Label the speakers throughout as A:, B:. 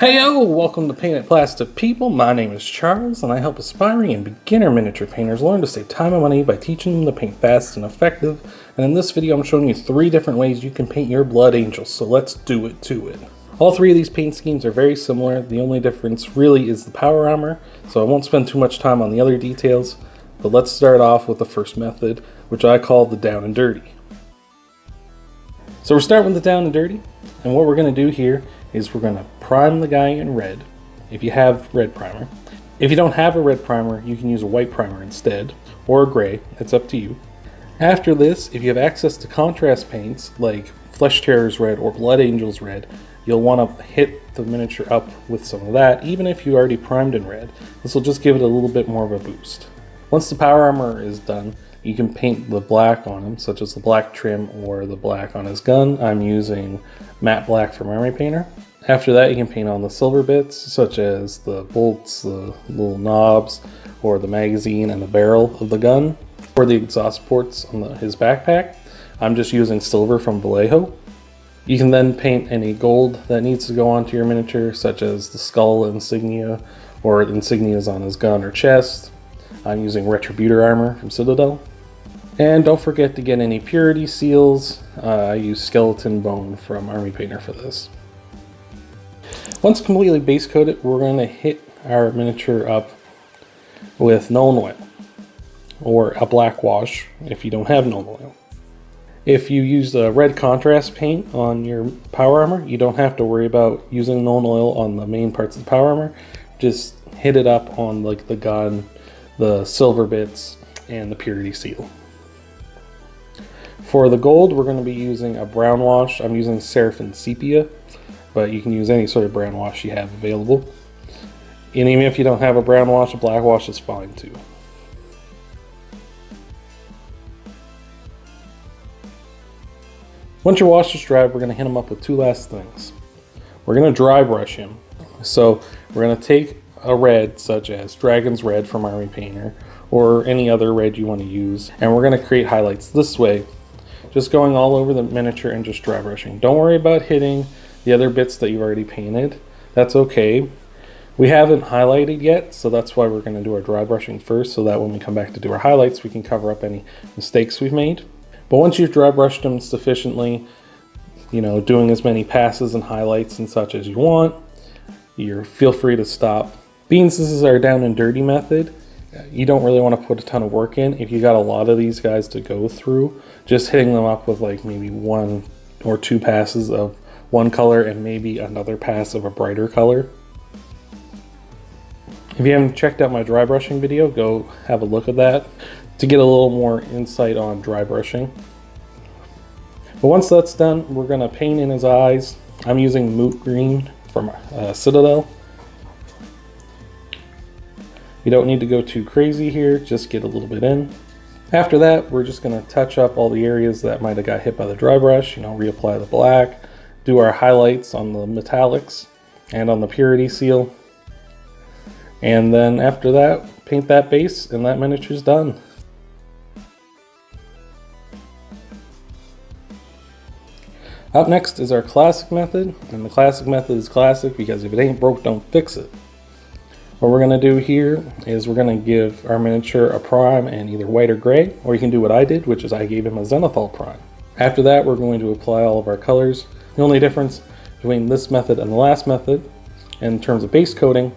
A: Heyo! Welcome to Paint It Plastic People. My name is Charles, and I help aspiring and beginner miniature painters learn to save time and money by teaching them to paint fast and effective. And in this video, I'm showing you 3 different ways you can paint your blood angels, so let's do it to it. All 3 of these paint schemes are very similar. The only difference really is the power armor, so I won't spend too much time on the other details. But let's start off with the first method, which I call the down and dirty. So we're starting with the down and dirty, and what we're going to do here is we're going to prime the guy in red, if you have red primer. If you don't have a red primer, you can use a white primer instead, or a gray, it's up to you. After this, if you have access to contrast paints, like Flesh Terrors Red or Blood Angels Red, you'll want to hit the miniature up with some of that, even if you already primed in red. This will just give it a little bit more of a boost. Once the power armor is done, you can paint the black on him, such as the black trim or the black on his gun. I'm using matte black from Army Painter. After that, you can paint on the silver bits, such as the bolts, the little knobs, or the magazine and the barrel of the gun, or the exhaust ports on his backpack. I'm just using silver from Vallejo. You can then paint any gold that needs to go onto your miniature, such as the skull insignia, or insignias on his gun or chest. I'm using Retributor armor from Citadel. And don't forget to get any purity seals. I use skeleton bone from Army Painter for this. Once completely base coated, we're going to hit our miniature up with Nuln Oil, or a black wash if you don't have Nuln Oil. If you use the red contrast paint on your power armor, you don't have to worry about using Nuln Oil on the main parts of the power armor. Just hit it up on like the gun, the silver bits, and the purity seal. For the gold, we're going to be using a brown wash. I'm using Seraphim Sepia, but you can use any sort of brown wash you have available. And even if you don't have a brown wash, a black wash is fine too. Once your wash is dry, we're going to hit him up with 2 last things. We're going to dry brush him. So we're going to take a red, such as Dragon's Red from Army Painter, or any other red you want to use, and we're going to create highlights this way, just going all over the miniature and just dry brushing. Don't worry about hitting the other bits that you've already painted. That's okay. We haven't highlighted yet, so that's why we're going to do our dry brushing first, so that when we come back to do our highlights, we can cover up any mistakes we've made. But once you've dry brushed them sufficiently, doing as many passes and highlights and such as you want, feel free to stop. Being this is our down and dirty method, you don't really want to put a ton of work in. If you got a lot of these guys to go through, just hitting them up with like maybe 1 or 2 passes of one color and maybe another pass of a brighter color. If you haven't checked out my dry brushing video, go have a look at that to get a little more insight on dry brushing. But once that's done, we're going to paint in his eyes. I'm using Moot Green from Citadel. You don't need to go too crazy here, just get a little bit in. After that, we're just going to touch up all the areas that might have got hit by the dry brush, reapply the black, do our highlights on the metallics and on the purity seal. And then after that, paint that base and that miniature's done. Up next is our classic method, and the classic method is classic because if it ain't broke, don't fix it. What we're going to do here is we're going to give our miniature a prime in either white or gray, or you can do what I did, which is I gave him a zenithal prime. After that, we're going to apply all of our colors. The only difference between this method and the last method, in terms of base coating,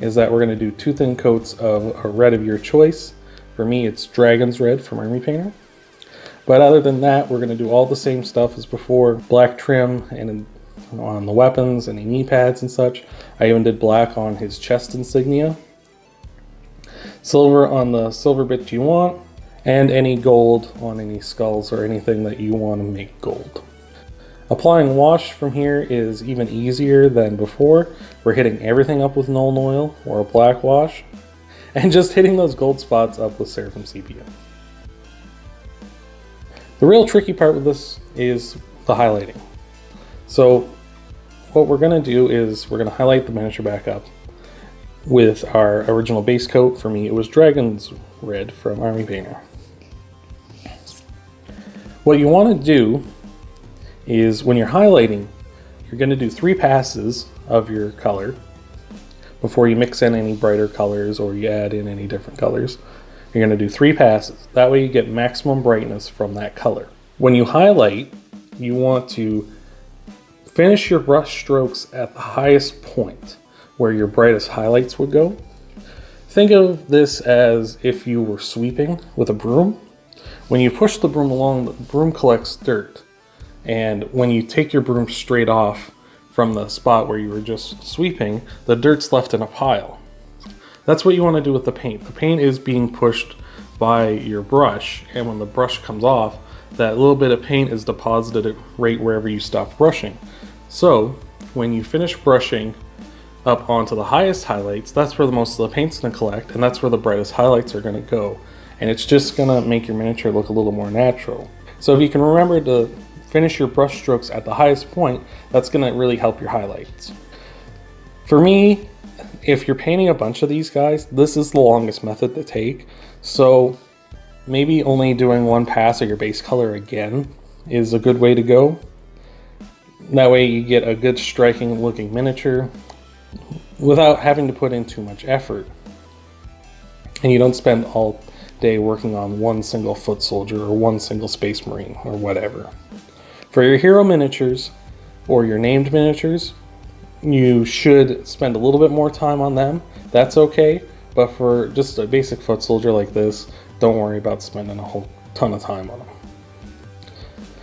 A: is that we're going to do 2 thin coats of a red of your choice. For me, it's Dragon's Red from Army Painter. But other than that, we're going to do all the same stuff as before. Black trim and on the weapons, any knee pads and such. I even did black on his chest insignia. Silver on the silver bit you want, and any gold on any skulls or anything that you want to make gold. Applying wash from here is even easier than before. We're hitting everything up with Nuln Oil or a black wash, and just hitting those gold spots up with Seraphim Sepia. The real tricky part with this is the highlighting. So what we're going to do is we're going to highlight the miniature back up with our original base coat. For me, it was Dragon's Red from Army Painter. What you want to do is when you're highlighting, you're going to do 3 passes of your color before you mix in any brighter colors or you add in any different colors. You're going to do 3 passes. That way you get maximum brightness from that color. When you highlight, you want to finish your brush strokes at the highest point where your brightest highlights would go. Think of this as if you were sweeping with a broom. When you push the broom along, the broom collects dirt. And when you take your broom straight off from the spot where you were just sweeping, the dirt's left in a pile. That's what you want to do with the paint. The paint is being pushed by your brush, and when the brush comes off, that little bit of paint is deposited right wherever you stop brushing. So when you finish brushing up onto the highest highlights, that's where the most of the paint's going to collect, and that's where the brightest highlights are going to go. And it's just going to make your miniature look a little more natural. So if you can remember to finish your brush strokes at the highest point, that's going to really help your highlights. For me, if you're painting a bunch of these guys, this is the longest method to take. So maybe only doing 1 pass of your base color again is a good way to go. That way you get a good striking looking miniature without having to put in too much effort. And you don't spend all day working on one single foot soldier or one single space marine or whatever. For your hero miniatures or your named miniatures, you should spend a little bit more time on them. That's okay. But for just a basic foot soldier like this, don't worry about spending a whole ton of time on them.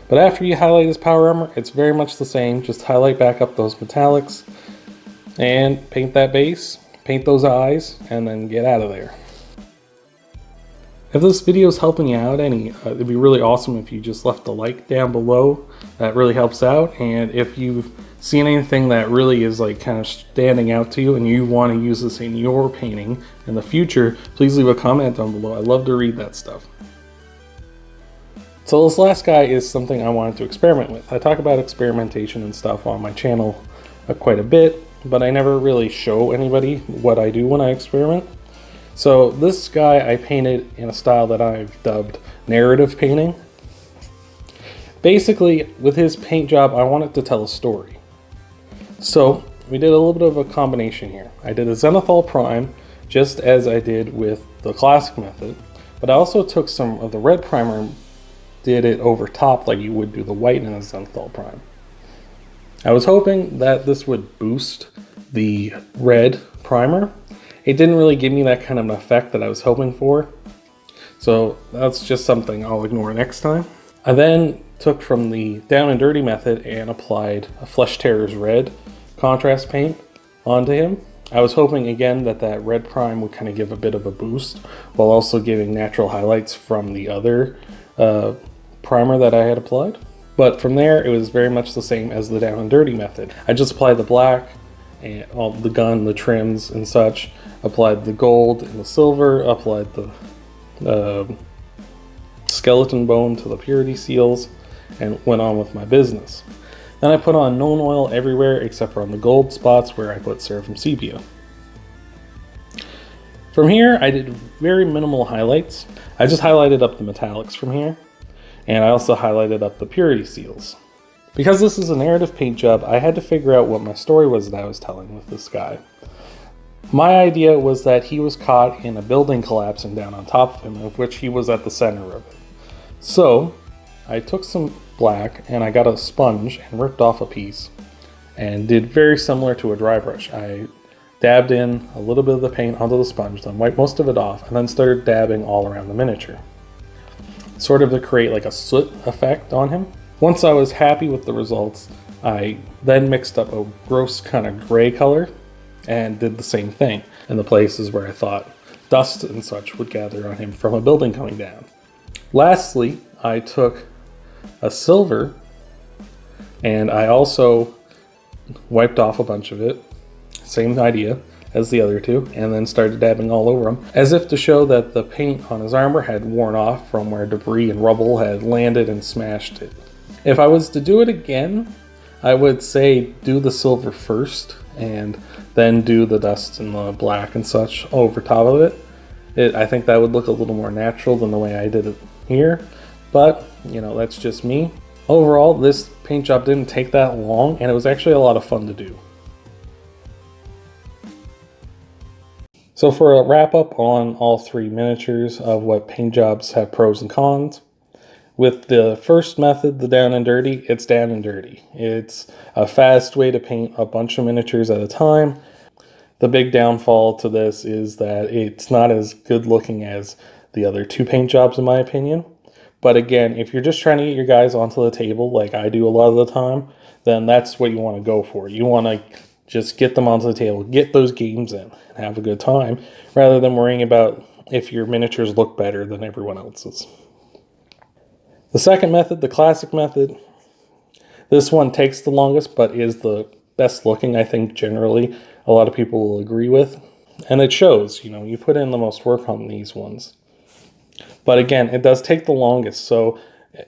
A: But after you highlight his power armor, it's very much the same. Just highlight back up those metallics and paint that base, paint those eyes, and then get out of there. If this video is helping you out any, it'd be really awesome if you just left a like down below. That really helps out. And if you've seen anything that really is like kind of standing out to you and you want to use this in your painting in the future, please leave a comment down below. I love to read that stuff. So this last guy is something I wanted to experiment with. I talk about experimentation and stuff on my channel quite a bit, but I never really show anybody what I do when I experiment. So this guy I painted in a style that I've dubbed narrative painting. Basically, with his paint job, I wanted to tell a story. So we did a little bit of a combination here. I did a zenithal prime, just as I did with the classic method, but I also took some of the red primer and did it over top like you would do the white in a zenithal prime. I was hoping that this would boost the red primer. It didn't really give me that kind of an effect that I was hoping for, so that's just something I'll ignore next time. I then took from the Down and Dirty method and applied a Flesh Terror's red contrast paint onto him. I was hoping again that that red prime would kind of give a bit of a boost while also giving natural highlights from the other primer that I had applied. But from there, it was very much the same as the Down and Dirty method. I just applied the black and all the gun, the trims and such, applied the gold and the silver, applied the skeleton bone to the purity seals, and went on with my business. Then I put on known oil everywhere except for on the gold spots where I put Seraphim Sepia. From here, I did very minimal highlights. I just highlighted up the metallics from here, and I also highlighted up the purity seals. Because this is a narrative paint job, I had to figure out what my story was that I was telling with this guy. My idea was that he was caught in a building collapsing down on top of him, of which he was at the center of it. So I took some black and I got a sponge and ripped off a piece and did very similar to a dry brush. I dabbed in a little bit of the paint onto the sponge, then wiped most of it off, and then started dabbing all around the miniature, sort of to create like a soot effect on him. Once I was happy with the results, I then mixed up a gross kind of gray color and did the same thing in the places where I thought dust and such would gather on him from a building coming down. Lastly, I took a silver and I also wiped off a bunch of it, same idea as the other two, and then started dabbing all over him, as if to show that the paint on his armor had worn off from where debris and rubble had landed and smashed it. If I was to do it again, I would say do the silver first and then do the dust and the black and such over top of it. I think that would look a little more natural than the way I did it here, but you know, that's just me. Overall, this paint job didn't take that long and it was actually a lot of fun to do. So for a wrap up on all three miniatures of what paint jobs have pros and cons, with the first method, the down and dirty, it's down and dirty. It's a fast way to paint a bunch of miniatures at a time. The big downfall to this is that it's not as good looking as the other two paint jobs in my opinion. But again, if you're just trying to get your guys onto the table like I do a lot of the time, then that's what you want to go for. You want to just get them onto the table, get those games in, and have a good time, rather than worrying about if your miniatures look better than everyone else's. The second method, the classic method, this one takes the longest but is the best looking, I think generally a lot of people will agree with. And it shows, you put in the most work on these ones. But again, it does take the longest, so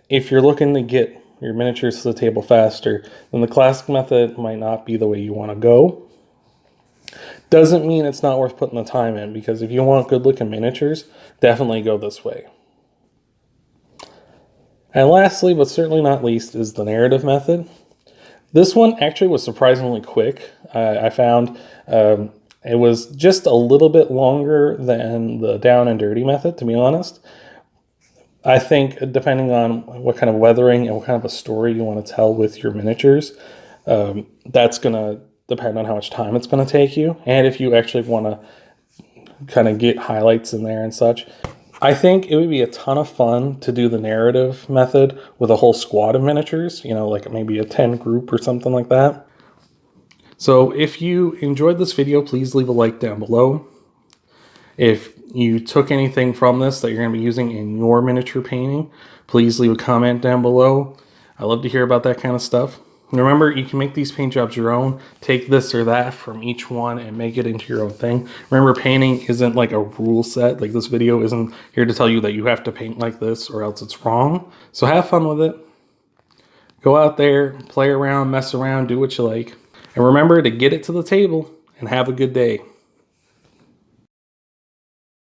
A: if you're looking to get your miniatures to the table faster, then the classic method might not be the way you want to go. Doesn't mean it's not worth putting the time in, because if you want good looking miniatures, definitely go this way. And lastly, but certainly not least, is the narrative method. This one actually was surprisingly quick. I found it was just a little bit longer than the down and dirty method, to be honest. I think depending on what kind of weathering and what kind of a story you want to tell with your miniatures, that's going to depend on how much time it's going to take you. And if you actually want to kind of get highlights in there and such. I think it would be a ton of fun to do the narrative method with a whole squad of miniatures, like maybe a 10 group or something like that. So if you enjoyed this video, please leave a like down below. If you took anything from this that you're going to be using in your miniature painting, please leave a comment down below. I love to hear about that kind of stuff. And remember, you can make these paint jobs your own. Take this or that from each one and make it into your own thing. Remember, painting isn't like a rule set. Like, this video isn't here to tell you that you have to paint like this or else it's wrong. So have fun with it. Go out there, play around, mess around, do what you like. And remember to get it to the table and have a good day.